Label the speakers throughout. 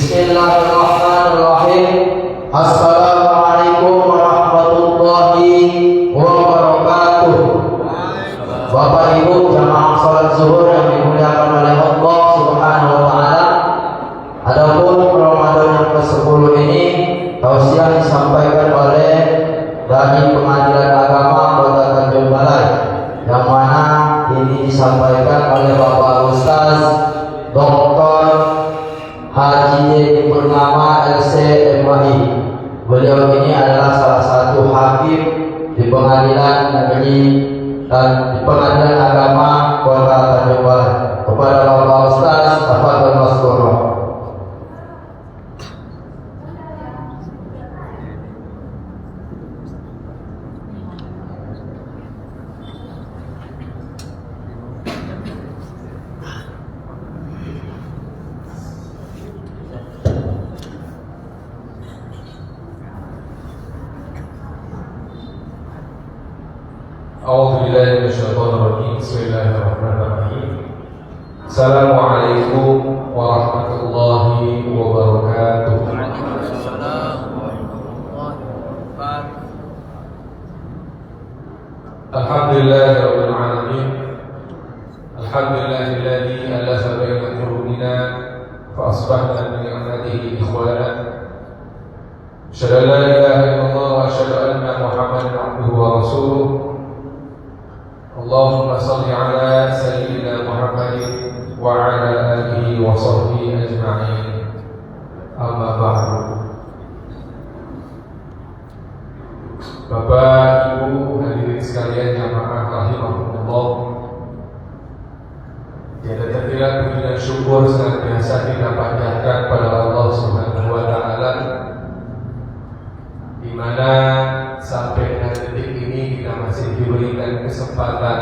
Speaker 1: Bismillahirrahmanirrahim. Assalamualaikum warahmatullahi wabarakatuh. Bapak Ibu jamaah salat zuhur yang dimuliakan oleh Allah Subhanahu wa taala. Adapun Ramadan yang ke-10 ini tausiah disampaikan oleh dari Pengadilan Agama Kota Tanjung Balai, yang mana ini disampaikan oleh Bapak Ustaz Dr. Haji Dedi Purnama LC.MI. Beliau ini adalah salah satu hakim di Pengadilan Negeri dan di Pengadilan Agama Kota Tanjung Balai. Kepada Bapak Ustaz, tafadhol maskurah.
Speaker 2: A'udzubillahi minasyaitonirrajim. Bismillahirrahmanirrahim. Assalamualaikum warahmatullahi wabarakatuh. Alhamdulillahirabbil alamin. Alhamdulillahilladzi alafa baina qulubina fa asbahna bi ni'matihi ikhwana. Asyhadu an la ilaha illallah wa asyhadu anna Muhammadan abduhu wa rasuluh. Allahumma salli ala sayyidina Muhammadin wa ala alihi wa sahbihi ajma'in. Amma ba'du. Bapak, Ibu, hadirin sekalian jamaah rahimahumullah. Tiada terkira puji dan syukur senantiasa kita panjatkan pada Allah Subhanahu wa taala, di mana sampai detik ini kita masih diberikan kesempatan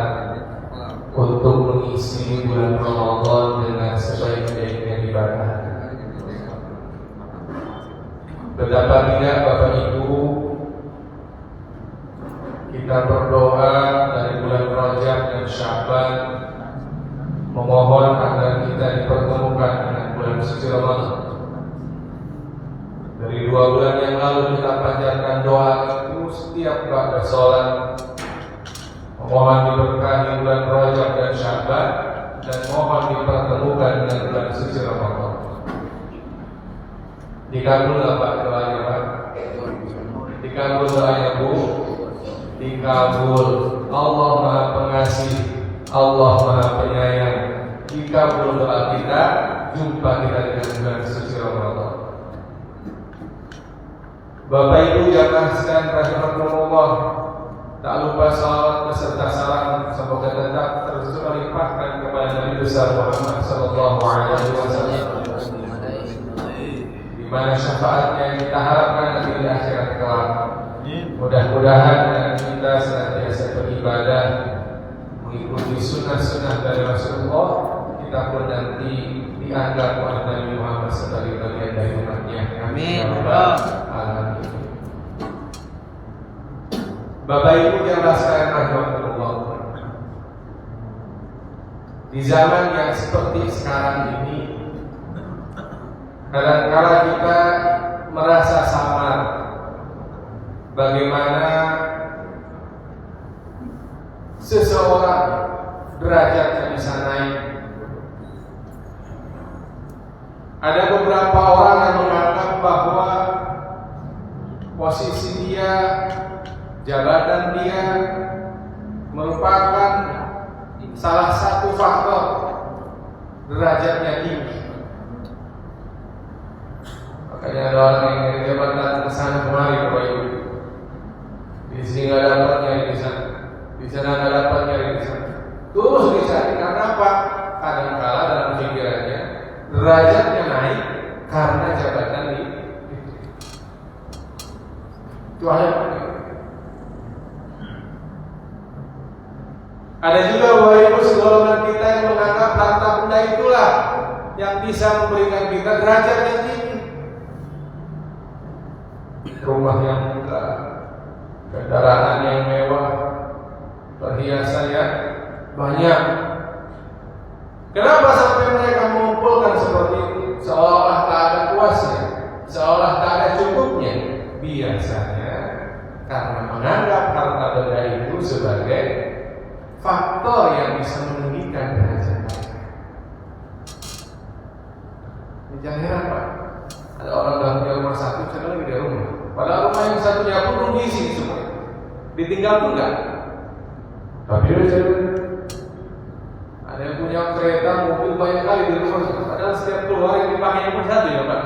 Speaker 2: untuk mengisi bulan Ramadan dengan sebaik-baiknya ibadah. Betapa tidak Bapak Ibu, kita berdoa dari bulan Rajab dan Sya'ban, memohon agar kita dipertemukan dengan bulan suci Ramadan. Dari 2 bulan yang lalu kita panjatkan doa itu setiap ba'da sholat, memohon diberkahi bulan Rajab dan Sya'ban, dan mohon dipertemukan dengan bulan suci Ramadan. Dikabul Pak doanya Pak? Dikabul doanya Bu? Dikabul. Allah Maha Pengasih, Allah Maha Penyayang. Dikabul doa kita, jumpa kita dengan bulan suci Ramadan. Bapak Ibu jamaah sekalian rahimakumullah, tak lupa salawat beserta salam semoga tetap terus terlimpahkan kepada Nabi besar Muhammad sallallahu alaihi wasallam, di mana syafaatnya yang kita harapkan nanti di akhirat kelak. Mudah-mudahan dengan kita senantiasa beribadah mengikuti sunnah-sunnah dari Rasulullah, kita pun nanti dianggap oleh Nabi Muhammad sebagai bagian dari umatnya. Amin. Bapak Ibu yang sekalian rahimakumullah, di zaman yang seperti sekarang ini, kadang-kala kita merasa samar bagaimana seseorang derajatnya bisa naik. Ada beberapa orang yang menganggap bahwa posisi dia, jabatan dia merupakan salah satu faktor derajatnya tinggi. Makanya ada orang yang dari jabatan ke sana kemari, Bapak Ibu. Di sini nggak dapat nyari di sana, di sana nggak dapat nyari di sana. Terus dicari karena apa? Kadang-kala dalam pikirannya derajatnya naik karena jabatan di itu aja. Ada juga Bapak Ibu segolongan kita yang menganggap harta benda itulah yang bisa memberikan kita derajat yang tinggi. Rumah yang megah, kendaraan yang mewah, perhiasan yang banyak. Kenapa sampai mereka mengumpulkan seperti itu? Seolah-olah tak ada puas biasanya karena menganggap harta benda itu sebagai faktor yang bisa meninggikan derajat mereka. Jangan heran Pak, ada orang dalam punya rumah satu, saya lagi di rumah. Padahal rumah yang satunya pun belum diisi semua, ditinggal pun enggak. Tapi ada yang punya kereta, mobil banyak kali di rumah. Padahal setiap keluar yang dipakai pun satu ya Pak.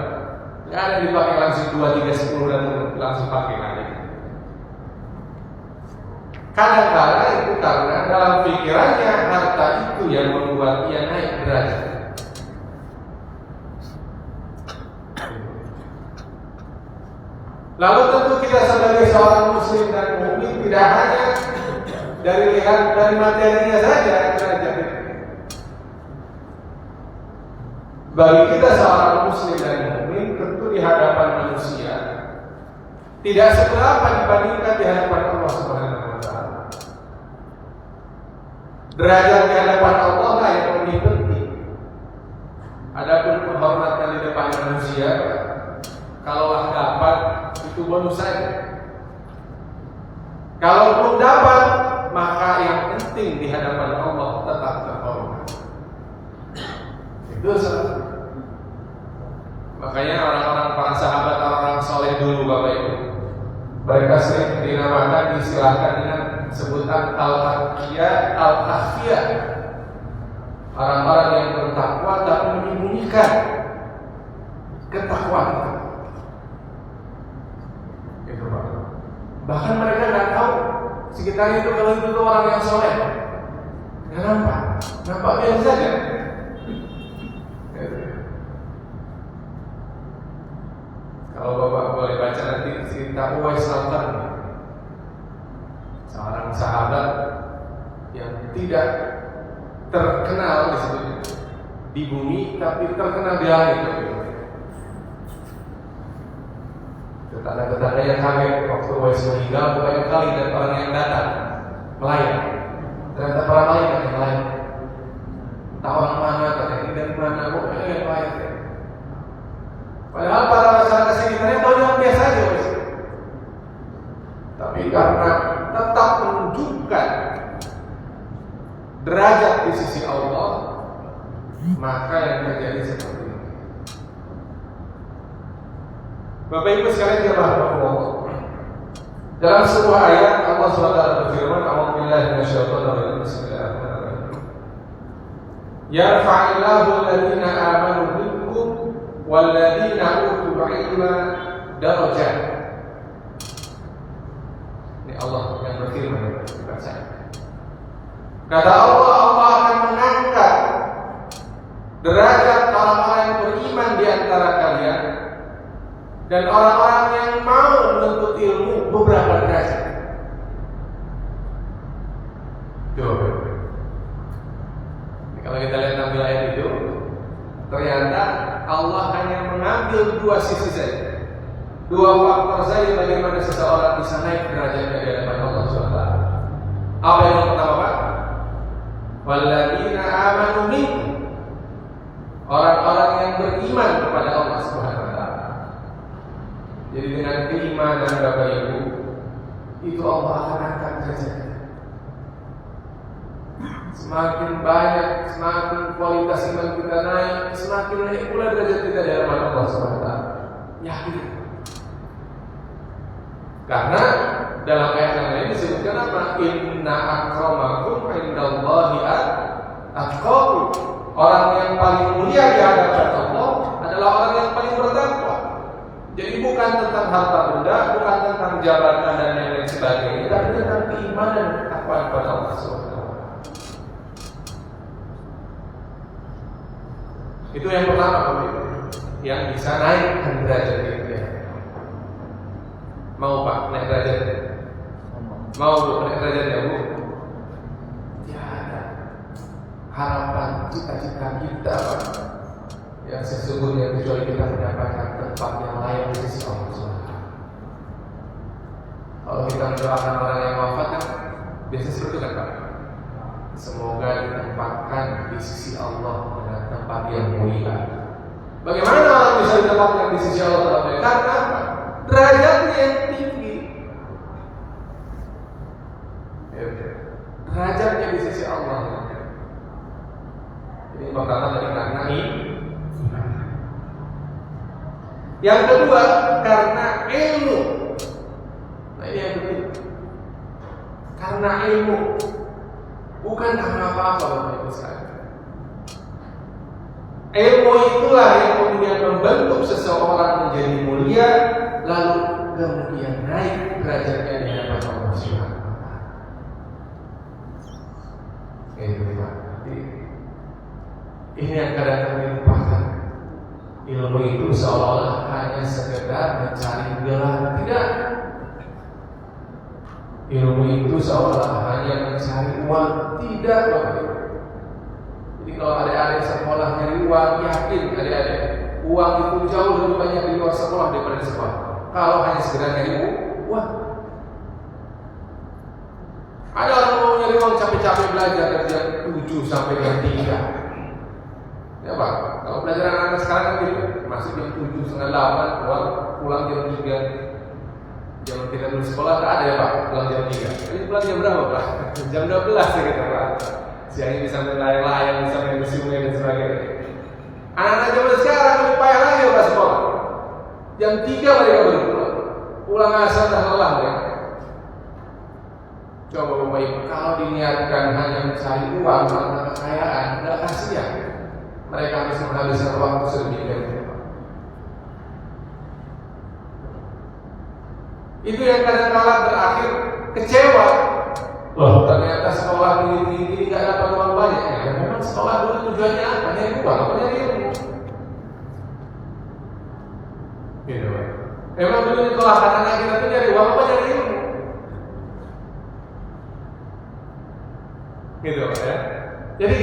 Speaker 2: Nggak ada yang dipakai langsung 2, 3, 10 dan langsung pakai lagi. Kadang-kadang itu karena dalam pikirannya harta itu yang membuat ia naik derajat. Lalu tentu kita sebagai seorang muslim dan mukmin tidak hanya dari materinya saja derajat itu. Bagi kita seorang muslim dan mukmin tentu di hadapan manusia tidak seberapa dibandingkan di hadapan Allah Subhanahu wa taala. Derajat di hadapan Allah lah yang lebih penting. Adapun penghormatan di depan manusia, kalaulah dapat itu bonus saja. Kalau belum dapat, maka yang penting di hadapan Allah tetap terhormat. Itu salah. Makanya orang-orang para sahabat, orang-orang soleh dulu Bapak Ibu, mereka sering dinamakan, diistilahkan dengan sebutan al-akhya, al-akhya, orang-orang yang bertakwa tapi menyembunyikan ketakwaan. Itu Pak. Bahkan mereka nggak tahu sekitarnya itu kalau itu orang yang soleh. Nggak nampak biasa saja. Kalau Bapak boleh baca nanti cerita Uwais al-Qarni, seorang sahabat yang tidak terkenal disebutnya di bumi, tapi terkenal di langit. Tetangga-tetangga yang kaget waktu Uwais meninggal, banyak kali dan orang yang datang melayang. Ternyata para malaikat yang lain, tak orang mana, katanya ini dari mana, pokoknya yang lain. Padahal para masyarakat sekitarnya tahu yang biasa aja, tapi karena tetap menunjukkan derajat di sisi Allah, maka yang terjadi seperti ini. Bapak Ibu sekalian dirahmati Allah, dalam sebuah ayat Allah SWT berfirman, "A'udzubillahi minasyaitonir rajim. Bismillahirrahmanirrahim. Yarfa'illahu alladziina aamanu minkum walladziina utul ilma darajat." Ini Allah yang berfirman, bukan saya. Kata Allah, Allah akan mengangkat derajat orang-orang yang beriman di antara kalian dan orang-orang yang mau menuntut ilmu beberapa derajat. Coba. Kalau kita lihat tampil ayat itu, ternyata Allah hanya mengambil dua sisi saja, dua faktor saja bagaimana seseorang bisa naik derajatnya di hadapan Allah SWT. Apa yang pertama Pak? Walladzina amanu minkum, orang-orang yang beriman kepada Allah Subhanahu wa taala. Jadi dengan keimanan Bapak Ibu, itu Allah akan angkat derajatnya. Semakin banyak, semakin kualitas iman kita naik, semakin naik pula derajat kita di hadapan Allah SWT. Yakin. Karena dalam ayat yang lain disebutkan apa? Inna akramakum indallahi atqakum. Orang yang paling mulia di hadapan Allah adalah orang yang paling bertakwa. Jadi bukan tentang harta benda, bukan tentang jabatan dan yang lain sebagainya, tapi tentang keimanan dan ketakwaan kepada Allah SWT. Itu yang pertama Bapak Ibu, yang bisa naikkan derajat kita. Mau Pak naik derajat? Mau Bu naik derajat ya Bu? Tiada. Harapan cita-cita kita Pak, yang sesungguhnya kecuali kita mendapatkan tempat yang layak di sisi Allah SWT. Kalau kita mendoakan orang yang wafat kan biasa seperti itu kan Pak. Semoga ditempatkan di sisi Allah dengan tempat yang mulia. Bagaimana orang bisa ditempatkan di sisi Allah dengan mulia? Karena apa? derajatnya yang tinggi. Derajatnya di sisi Allah. Ini pertama tadi karena iman. Yang kedua karena ilmu. Nah ini yang penting. Karena ilmu, bukan karena apa-apa Bapak Ibu sekalian. Ilmu itulah yang kemudian membentuk seseorang menjadi mulia, lalu kemudian naik derajatnya di hadapan Allah Subhanahu wa Ta'ala. Ini yang kadang-kadang dilupakan. Ilmu itu seolah-olah hanya sekedar mencari gelar, tidak. Ilmu itu seolah-olah hanya mencari uang, tidak Bapak Ibu. Jadi kalau adik-adik sekolah nyari uang, yakin adik-adik uang itu jauh lebih banyak di luar sekolah daripada di sekolah. Kalau hanya sekedar nyari uang, ada orang mau nyari uang capek-capek belajar dari jam 7 sampai jam 3. Ya Pak, kalau pelajaran anak sekarang kan gitu, masih jam 7, setengah 8, pulang jam 3. Jam kita dulu sekolah tak ada ya Pak, pulang jam 3. Ini pulang jam berapa Pak? Jam 12 ya kita Pak. Siangnya bisa main layang-layang, bisa main di sungai dan sebagainya. Anak-anak zaman sekarang lebih payah lagi Pak sekolah. Jam 3 mereka baru pulang. Pulang asal dah lelah ya. Coba Bapak Ibu, kalau diniatkan hanya mencari uang atau kekayaan, tidak kasihan. Mereka harus menghabiskan waktu sedemikian rupa. Itu yang kadang-kala berakhir kecewa. Loh, ternyata sekolah ini nggak dapat uang banyak. Ya, memang sekolah dulu tujuannya apa? Nyari uang, apa nyari ilmu? Gitu, Pak. Memang dulu di sekolah anak kita tuh nyari uang apa nyari ilmu? Gitu, Pak ya. Jadi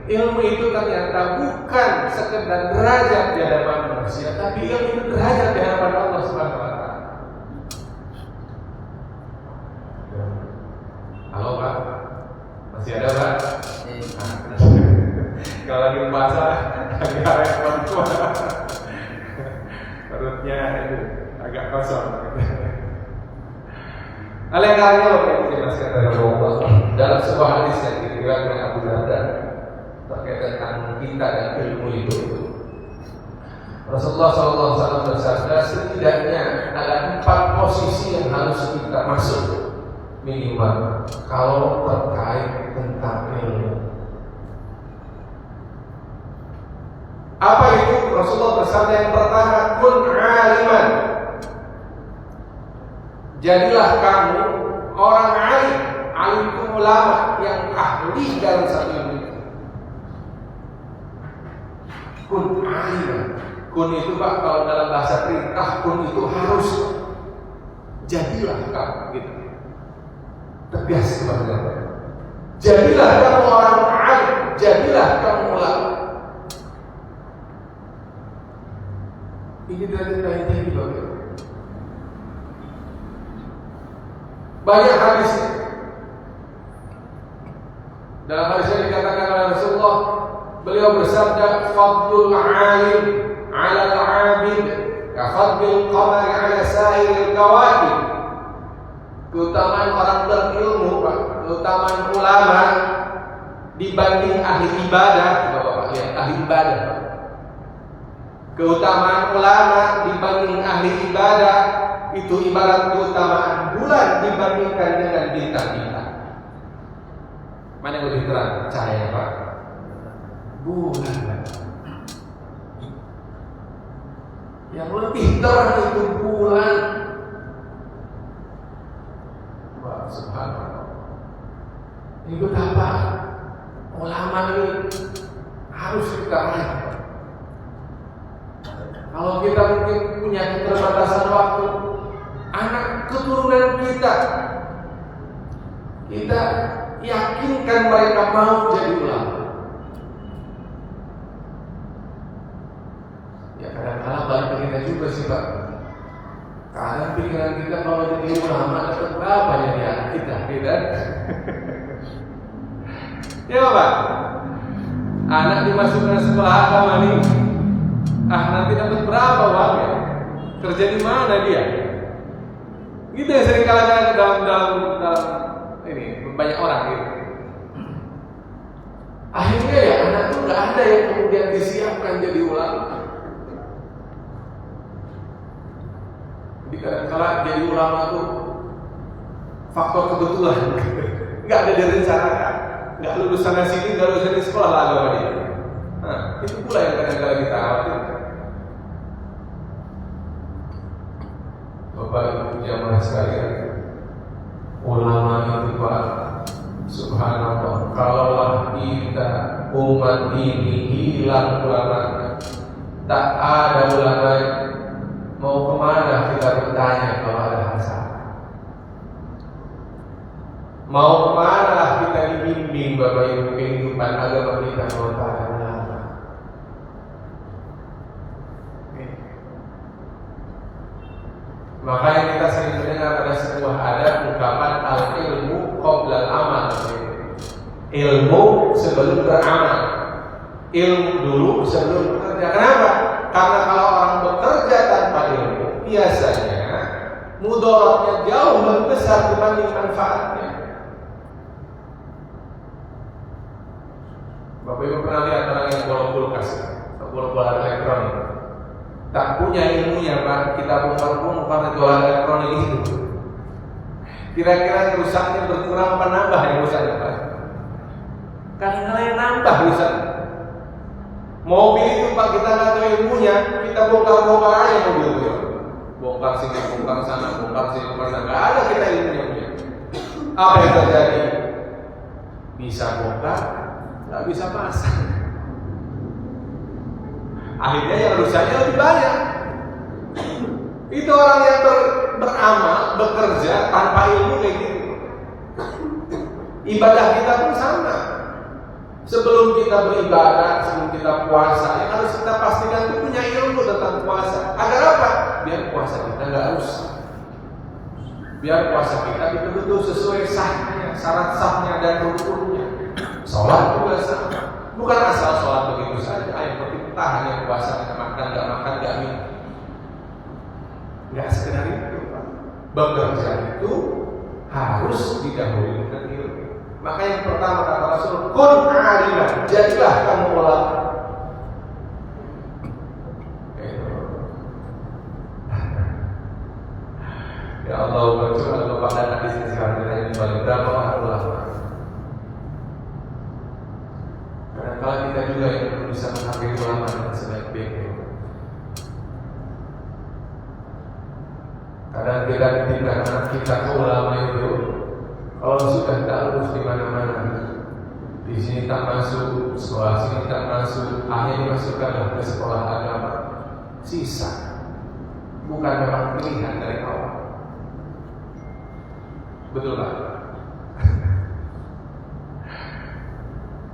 Speaker 2: ilmu itu ternyata bukan sekedar derajat di hadapan manusia, tapi ilmu itu derajat di hadapan Allah Subhanahu wa Ta'ala. Halo Pak, masih ada Pak? Kalau lagi puasa, lagi repot perutnya itu agak kosong. Alangkahnya Bapak Ibu jelaskan dari Allah dalam sebuah hadis yang diriwayatkan Abu Darda terkait tentang kita dan ilmu itu. Rasulullah SAW bersabda, setidaknya ada 4 posisi yang harus kita masuk minimal kalau terkait tentang ilmu. Apa itu? Rasulullah bersabda yang pertama, kun aliman. Jadilah kamu orang alim. Alim itu ulama yang ahli dalam satu ilmu. Kun aliman. Kun itu Pak, kalau dalam bahasa perintah, kun itu harus. Jadilah kamu gitu. Tegas kepada Allah. Jadilah kamu orang alim. Jadilah kamu ulama. Ini derajat yang tinggi Bapak. Banyak hadisnya. Dalam hadisnya dikatakan oleh Rasulullah, beliau bersabda, fadlul alim 'ala al-'abid ka fadlil qamari 'ala sa'iril kawakib. Keutamaan orang berilmu, Pak, keutamaan ulama dibanding ahli ibadah, Bapak lihat, ahli ibadah, Pak. Keutamaan ulama dibanding ahli ibadah itu ibarat keutamaan bulan dibandingkan dengan bintang-bintang. Mana yang lebih terang? Cahaya Pak? Bulan. Yang lebih terang itu bulan. Wah, subhanallah. Ini betapa ulama ini harus kita raih. Kalau kita mungkin punya keterbatasan waktu, anak keturunan kita yakinkan mereka mau jadi ulama. Ya kadang-kadang balik ke kita juga sih Pak. Kadang pikiran kita kalau jadi ulama dapat berapa jadi anak kita, tidak? Ya Pak. Anak dimasukkan sekolah agama nih. Nanti dapat berapa uangnya? Kerja di mana dia? Gitu yang sering kali dalam ini banyak orang gitu. Akhirnya ya anak itu nggak ada yang kemudian disiapkan jadi ulama. Jadi kadang-kala jadi ulama itu faktor kebetulan, nggak ada direncanakan, nggak lulus sana sini, nggak lulus di sekolah lah agama dia. Nah, itu pula yang kadang-kala kita khawatirkan. Bapak Ibu jamaah sekalian, ulama itu Pak, subhanallah, kalaulah kita umat ini hilang ulama, tak ada ulama, mau kemana kita bertanya kalau ada masalah? Mau kemana kita dibimbing Bapak Ibu kehidupan agama kita kalau tak ada ulama? Makanya kita sering mendengar ada sebuah adab ungkapan al-ilmu qabla al-amal. Ilmu sebelum beramal. Ilmu dulu sebelum bekerja. Kenapa? Karena kalau orang bekerja tanpa ilmu, biasanya mudaratnya jauh lebih besar dibanding manfaatnya. Bapak Ibu pernah lihat orang yang bolong kulkas atau bolong elektronik? Tak punya ilmunya Pak, kita bongkar karena jualan elektronik itu. Kira-kira rusaknya berkurang apa nambah yang rusaknya Pak? Kadang-kadang yang nambah rusaknya. Mobil itu Pak, kita nggak tahu ilmunya, kita bongkar aja mobil itu. Bongkar sini, bongkar sana, bongkar sini, bongkar sana. Nggak ada kita ilmunya punya. Apa yang terjadi? Bisa bongkar, nggak bisa pasang. Akhirnya yang rusaknya lebih banyak. Itu orang yang beramal, bekerja tanpa ilmu kayak gitu. Ibadah kita pun sama. Sebelum kita beribadah, sebelum kita puasa, yang harus kita pastikan itu punya ilmu tentang puasa. Agar apa? Biar puasa kita nggak rusak. Biar puasa kita betul-betul sesuai sahnya, syarat sahnya dan rukunnya. Sholat juga sama. Bukan asal sholat begitu saja. Yang penting tahan yang puasa, makan nggak minum. Nggak sekedar itu, Pak. Bekerja itu harus didahului dengan ilmu. Maka yang pertama kata Rasul, kun aliman, jadilah kamu ulama. Ya Allah, bercoba Bapak dan Adik sekarang kita kembali berapa orang ulama. Kadang-kadang kita juga yang bisa menghargai ulama dengan sebaik-baiknya. Kadang kita ketika anak kita ke ulama itu, kalau sudah tak lulus di mana-mana, di sini tak masuk, sekolah sini tak masuk, akhirnya dimasukkanlah ke sekolah agama. Sisa, bukan memang pilihan dari awal. Betul Pak?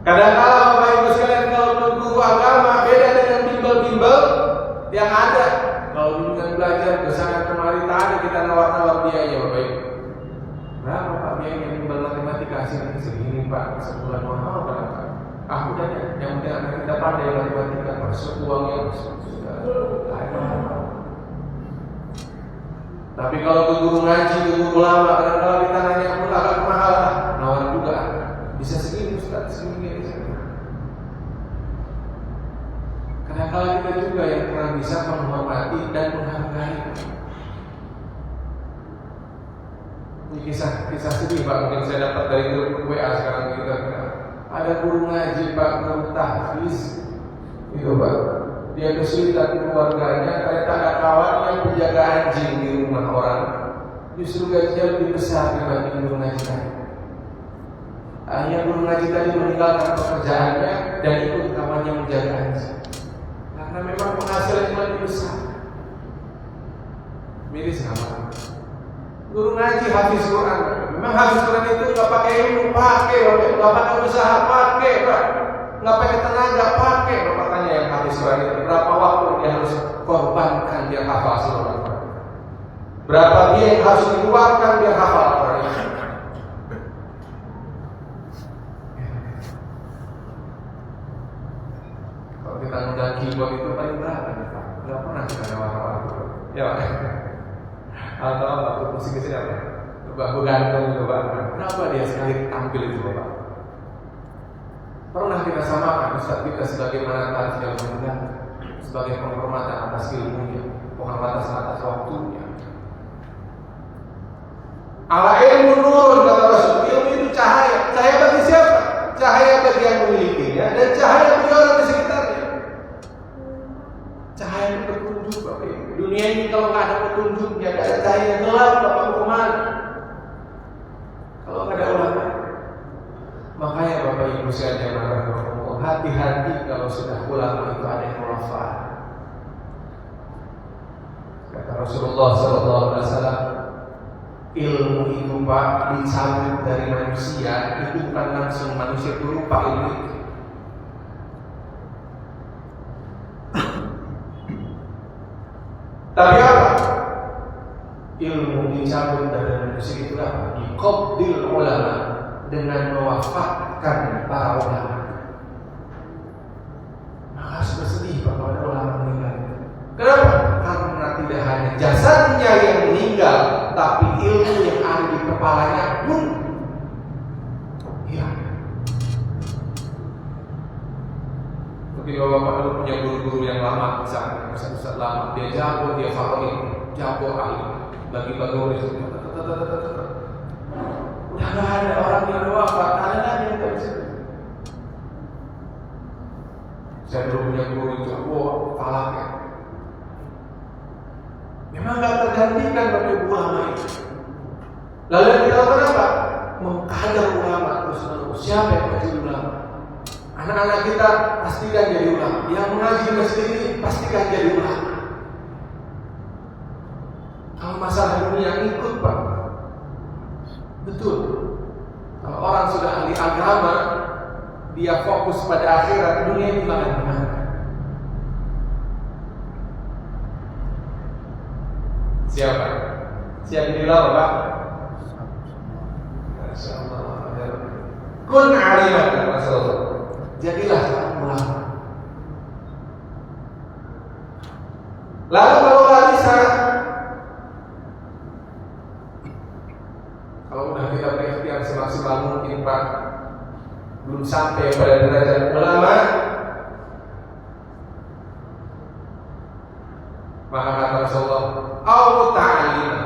Speaker 2: Kadang-kadang Bapak Ibu sekalian kalau guru agama beda dengan bimbel-bimbel yang ada. Kalau bimbingan belajar kesana kemari tak ada kita nawar-nawar biaya Bapak Ibu. Berapa Pak biaya bimbel matematika hasilnya segini Pak, sebulan mahal berapa? Aku tanya, yang penting anak kita pandai matematika, masuk uangnya sudah ada. Tapi kalau ke guru ngaji, ke guru lama, kadang-kadang kita nanya pun agak mahal lah, nawar juga. Bisa segini Ustaz, segini. Kadang-kadang kita juga yang kurang bisa menghormati dan menghargai. Ini kisah sedih Pak, mungkin saya dapat dari grup WA sekarang kita. Ada guru ngaji Pak, guru tahfiz, itu Pak. Dia kesulitan keluarganya, ternyata ada kawan yang menjaga anjing di rumah orang. Justru gajinya lebih besar dibanding guru ngaji tadi. Akhirnya guru ngaji tadi meninggalkan pekerjaannya dan ikut kawannya menjaga anjing. Karena memang penghasilannya lebih besar. Miris sama. Guru ngaji hafiz Quran. Memang hafiz Quran itu nggak pakai ilmu, pakai, nggak pakai usaha, pakai, Pak. Nggak pakai tenaga, pakai. Bapak tanya yang hafiz Quran itu berapa waktu dia harus korbankan dia hafal surah Al-Quran? Berapa dia yang harus dikeluarkan dia hafal Al-Quran? Kalau kita ngundang keyboard itu paling berapa nih Pak? Nggak pernah kita lewat-lewat. Ya Pak. Atau waktu musik di sini apa? Bapak gantung itu Pak. Kenapa dia sekali tampil itu Bapak? Pernah kita samakan Ustaz kita sebagaimana tadi yang mendengar sebagai penghormatan atas ilmunya, penghormatan atas waktunya. Ala ilmu nurun kata Rasul, ilmu itu cahaya. Cahaya bagi siapa? Cahaya bagi yang memilikinya dan cahaya bagi orang di sekitarnya. Cahaya itu petunjuk Bapak Ibu. Dunia ini kalau nggak ada petunjuk, nggak ada cahaya, gelap Bapak Ibu kemana? Kalau nggak ada ulama. Makanya Bapak Ibu sekalian rahimahullah, hati-hati kalau sudah ulama itu ada yang wafat. Kata Rasulullah SAW, ilmu itu Pak dicabut dari manusia, itu bukan langsung manusia itu lupa ilmu itu. Tapi apa? Ilmu dicabut dari manusia itu apa? Diqabdil ulama, dengan mewafatkan para ulama. Maka harus bersedih Pak kalau ada ulama meninggal. Kenapa? Karena tidak hanya jasadnya yang meninggal, tapi ilmu yang ada di kepalanya pun hilang. Mungkin bapak dulu punya guru-guru yang lama, misalnya ustaz-ustaz lama, dia jago, dia faham, jago ahli, bagi-bagi oleh udah nggak ada orang yang wafat, ada lagi yang tak bisa. Saya dulu punya guru itu, falaknya memang nggak tergantikan bagi ulama itu. Lalu yang kita lakukan apa? Mengkader ulama terus-menerus. Siapa yang menjadi ulama? Anak-anak kita pastikan jadi ulama. Yang mengaji di masjid ini pastikan jadi ulama. Kalau masalah dunia ikut Pak. Betul. Kalau orang sudah ahli agama, dia fokus pada akhirat, dunia ini akan menang. Siapa? Siap jadi ulama Pak? Masya Allah. Kun aliman Rasulullah. Jadilah ulama. Lalu kalau nggak bisa, kalau udah kita berikhtiar semaksimal mungkin Pak, belum sampai pada derajat ulama, maka kata Rasulullah, "Au ta'lim."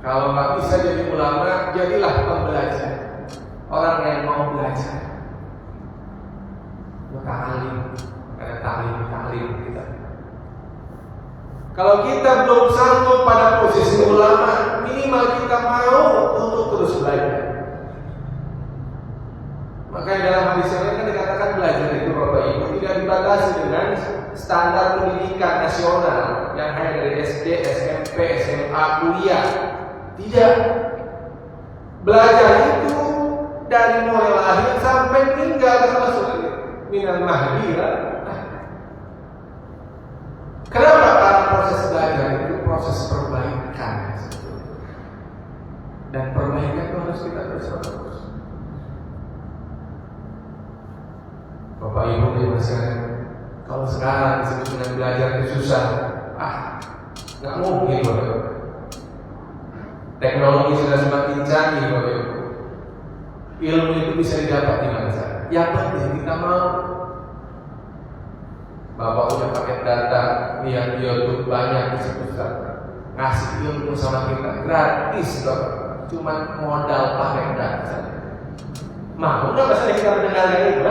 Speaker 2: Kalau nggak bisa jadi ulama, jadilah pembelajar. Orang yang mau belajar. Muta'alim, ada ta'lim kita. Kalau kita belum sanggup pada posisi ulama, minimal kita mau untuk terus belajar. Makanya dalam hadis yang lain kan dikatakan belajar itu Bapak Ibu tidak dibatasi dengan standar pendidikan nasional yang hanya dari SD, SMP, SMA, kuliah. Tidak. Belajar itu dari mulai lahir sampai meninggal termasuk minal mahdi. Kenapa? Karena proses belajar itu proses perbaikan. Dan perbaikan itu harus kita terus-menerus. Bapak Ibu yang sekalian, kalau sekarang disebut dengan belajar itu susah, nggak mungkin Bapak Ibu. Teknologi sudah semakin canggih Bapak Ibu. Ilmu itu bisa didapat di mana saja. Yang penting kita mau. Bapak udah pakai data, lihat YouTube banyak disebutkan, ngasih ilmu sama kita gratis Bapak. Cuma modal pakai data saja. Mau nggak misalnya kita mendengarkan itu?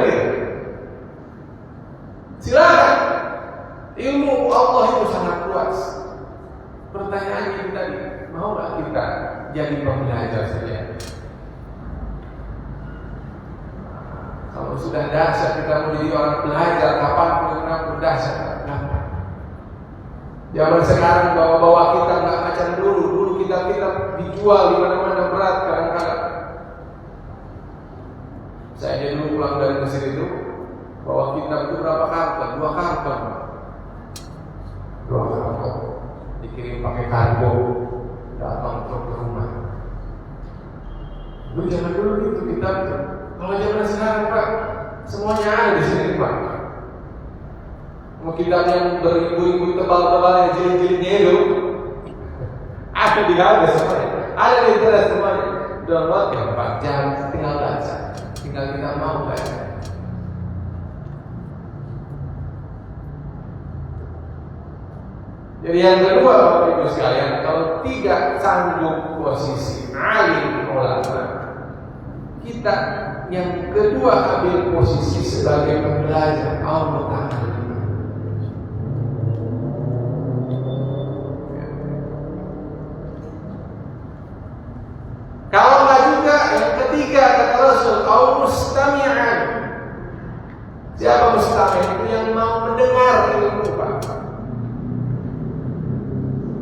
Speaker 2: Silakan. Ilmu Allah itu sangat luas. Pertanyaannya tadi, mau nggak kita jadi pembelajar saja? Kalau sudah dahsyat kita mau jadi orang belajar, kapanpun kenapa dahsyat? Kenapa? Zaman sekarang bawa-bawa kita nggak macam dulu. Dulu kita dijual di mana-mana berat kadang-kadang. Saya dulu pulang dari Mesir itu, bawa kitab itu berapa karton? 2 karton. 2 karton. Dikirim pakai kargo, datang ke rumah. Lu jangan dulu gitu kitab. Kalau zaman sekarang Pak, semuanya ada di sini Pak. Mau kitab yang beribu-ribu tebal-tebal yang jilid-jilidnya itu ada di harga semuanya, ada di internet semuanya. Download ya 4 jam, tinggal baca, tinggal kita mau baca. Jadi yang kedua, Bapak Ibu sekalian, kalau tidak sanggup posisi alim ulama, kita yang kedua ambil posisi sebagai pembelajar Allah Ta'ala. Kalau nggak juga, yang ketiga kata Rasul, au mustami'an. Siapa mustami'? Itu yang mau mendengar ilmu, Pak.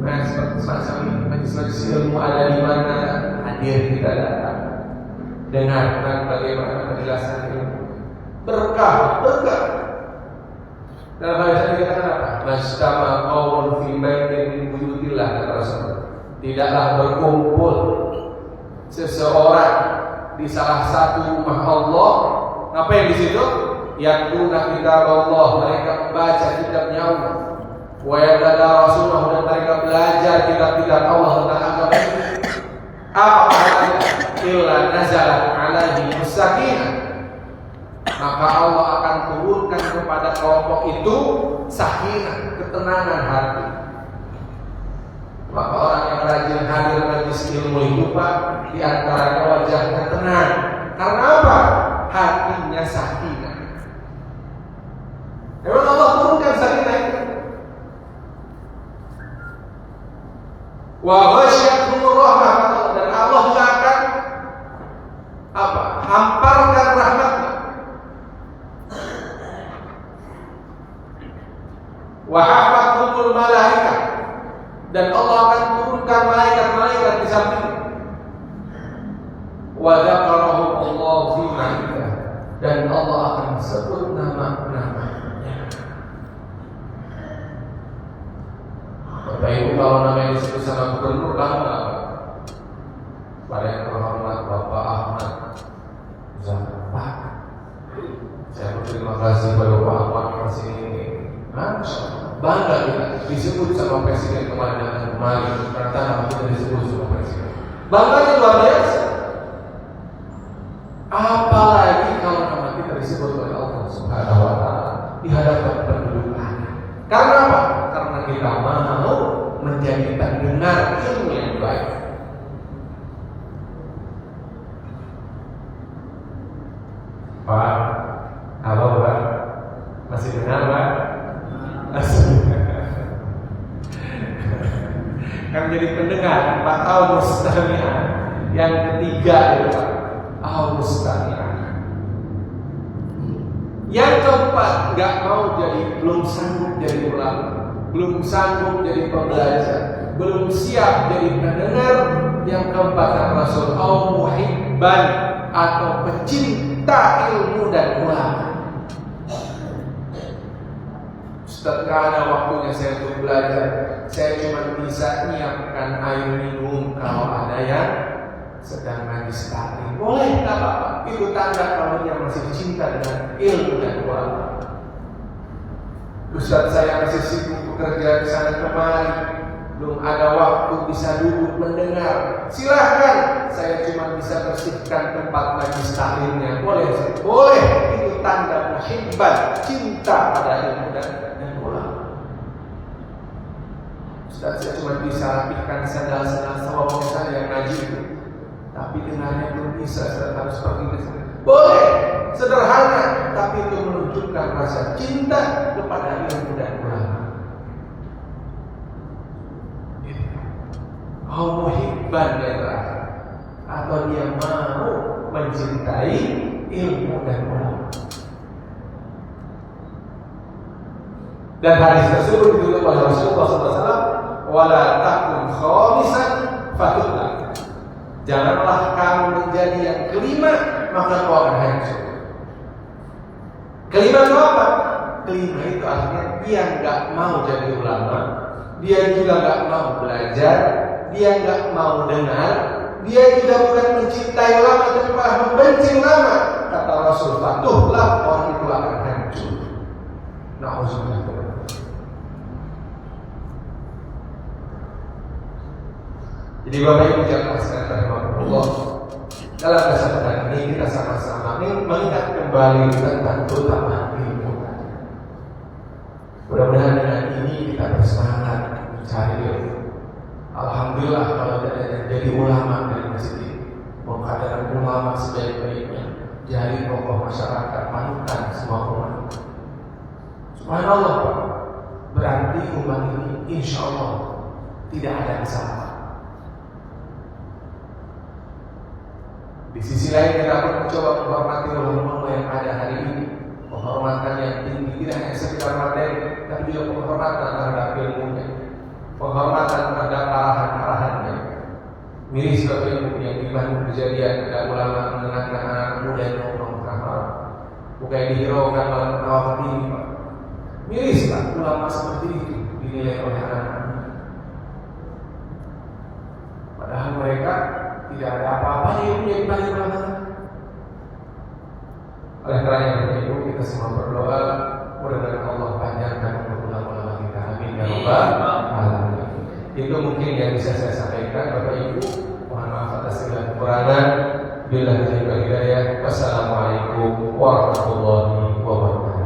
Speaker 2: Nah, semacam majelis ilmu ada di mana, hadir kita datang, dengarkan bagaimana penjelasan ilmu. Berkah. Dalam hadis ini dikatakan apa? Mastama qaumun fi baitin min buyutillah, kata Rasul. Tidaklah berkumpul seseorang di salah satu rumah Allah. Ngapain di situ? Yatluna kitab Allah, mereka membaca kitabnya Allah. Wa yatadarasunahu, dan mereka belajar kitab-kitab Allah tentang agama ini. Apa katanya? Illa nazalat alaihi sakinah, maka Allah akan turunkan kepada kelompok itu sakinah, ketenangan hati. Maka orang yang rajin hadir majelis ilmu itu, Pak, di antaranya wajahnya tenang. Karena apa? Hatinya sakinah. Memang Allah turunkan sakinah itu. Wa ghasyiyatuhur rahmah, dan Allah juga akan apa? Hamparkan rahmatnya. Wa hafathumul malaikah, dan Allah akan turunkan malaikat-malaikat di samping. Wa dzakarahumullahu fi ma'indah, dan Allah akan sebut nama-namanya. Bapak Ibu, kalau namanya disebut sama gubernur, kamu nggak? Pada yang terhormat Bapak Ahmad Zahra, saya berterima kasih pada Bapak Ahmad masih ini. Bangga kita disebut sama presiden kemarin, ternyata nama kita disebut sama presiden. Bangganya luar biasa. Apalagi kalau nama kita disebut oleh Allah Subhanahu wa Ta'ala di hadapan penduduk langit. Karena apa? Karena kita mau menjadi pendengar ilmu yang baik. Pak, apa Pak? Masih dengar Pak? Kan jadi pendengar, Pak, au mustami'an. Yang ketiga itu Pak, au mustami'an. Yang keempat, nggak mau jadi, belum sanggup jadi ulama, belum sanggup jadi pembelajar, belum siap jadi pendengar. Yang keempat kata Rasul, au muhibban, atau pecinta ilmu dan ulama. Ustaz, gak ada waktunya saya untuk belajar. Saya cuma bisa nyiapkan air minum kalau ada yang sedang najis taklim. Boleh, tak apa-apa. Itu tanda kalau dia masih cinta dengan ilmu dan ulama. Ustaz, saya masih sibuk bekerja di sana kemari, belum ada waktu bisa duduk mendengar. Silahkan, saya cuma bisa bersihkan tempat najis taklimnya. Boleh, boleh. Itu tanda muhibban, cinta pada ilmu dan ulama. Ustaz, saya cuma bisa rapihkan sandal-sandal salawatnya saya yang ngaji itu, tapi dengannya belum bisa, saya harus pergi ke sana. Boleh, sederhana, tapi itu menunjukkan rasa cinta kepada ilmu dan ulama. Au muhibban ya, atau dia mau mencintai ilmu dan ulama. Dan hadis tersebut ditulis oleh Rasulullah SAW, wala takun khamisan fatutlah. Janganlah kamu menjadi yang kelima, maka kau akan hancur. Kelima itu apa? Kelima itu artinya dia nggak mau jadi ulama, dia juga nggak mau belajar, dia nggak mau dengar, dia juga bukan mencintai ulama, tapi malah membenci ulama. Kata Rasul, fatutlah, orang itu akan hancur. Nauzubillah. Jadi Bapak Ibu jamaah sekalian rahimahullah, dalam kesempatan ini kita sama-sama mengingat kembali tentang keutamaan ilmu. Mudah-mudahan dengan ini kita bersemangat mencari ilmu. Alhamdulillah kalau tidak jadi ulama dari masjid, mengkaderkan ulama sebaik-baiknya, jadi tokoh masyarakat, panutan semua umat. Subhanallah Pak, berarti umat ini insya Allah tidak ada kesalahan. Di sisi lain kita pun mencoba menghormati ulama yang ada hari ini, penghormatan yang tinggi, tidak hanya sekedar materi, tapi juga penghormatan terhadap ilmunya, penghormatan terhadap arahan-arahannya. Miris Bapak Ibu yang di Bandung kejadian ada ulama mengenalkan anak muda yang nongkrong tengah malam, bukan dihiraukan malah ketawa berdiri Pak. Miris Pak, ulama seperti itu dinilai oleh anak-anak. Padahal mereka tidak ada apa-apanya yang menjadi banyak ulama. Oleh karena itu kita semua berdoa, mudah-mudahan Allah panjangkan umur ulama-ulama kita. Amin ya rabbal alamin. Itu mungkin yang bisa saya sampaikan Bapak Ibu. Mohon maaf atas segala kekurangan. Billahi taufiq wal hidayah. Wassalamualaikum warahmatullahi wabarakatuh.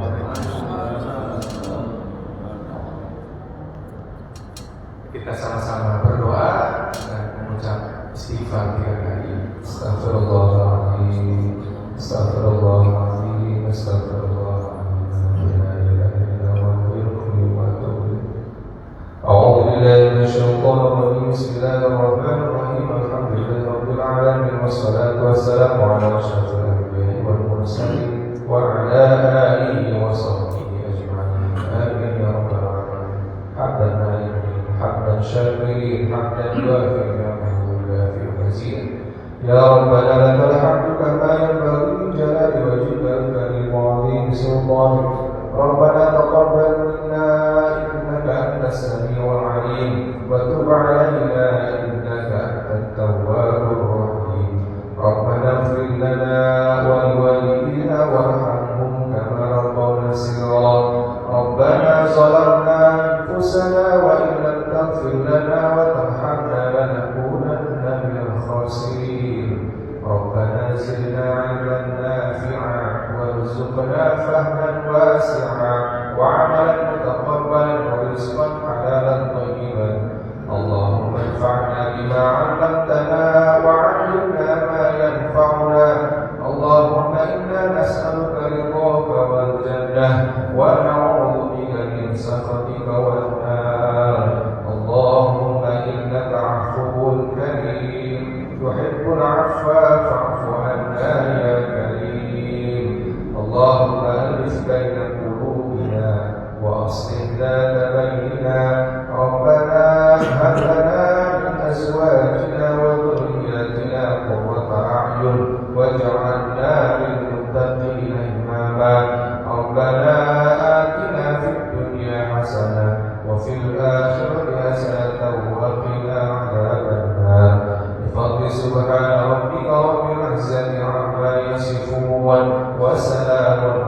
Speaker 2: Kita sama-sama berdoa dan mengucap istighfar 3 kali. Astaghfirullahaladzim, astaghfirullahaladzim, astaghfirullahaladzim. La ilaha illallah wa a'udzu billahi minasyaitonir rajim. Bismillahirrahmanirrahim. Alhamdulillahi rabbil alamin wassalatu wassalamu ala asyrafil anbiya'i wal mursalin wa ala alihi wa sahbihi ajma'in. Amin ya rabbal alamin. Hamdan na'imin, hamdan syakirin, hamdan yuafi ni'amahu wa yuafi mazidah. Ya Rabbana lakal hamdu kama yanbaghi li jalali wajhika al-karim wa 'azimi sultanik. Rabbana taqabbal minna innaka antas samiul 'alim wa tub 'alaina innaka antat tawwabur rahim. Rabbana ighfir lana wa liwalidina warhamhum kama rabbawna shighara. Rabbana zalamna anfusana wa in lam taghfir lana wa tarhamna lanakunanna minal khasirin. Rabbana zidna 'ilman nafi'an warzuqna fahman wasi'an wa 'amalan mutaqabbalan wa rizqan halalan thayyiban. Allahumma anfa'na bima 'allamtana wa 'allimna ma yanfa'una. Allahumma inna nas'aluka ridhaka wal jannah wa na'udzu bika min sakhatika wan nar. Allahumma innaka 'afuwwun karim tuhibbul 'afwa fa'fu 'anna ya karim. Allahumma alif baina qulubina wa aslih dhata bainina. Rabbana hab lana min azwajina wa dhurriyyatina qurrata a'yun waj'alna lil muttaqina imama. Rabbana atina fid dunya hasanah wa fil akhirati hasanah wa qina 'adzabannar. Bi subhana rabbika rabbil izzati 'amma yasifun wa salamun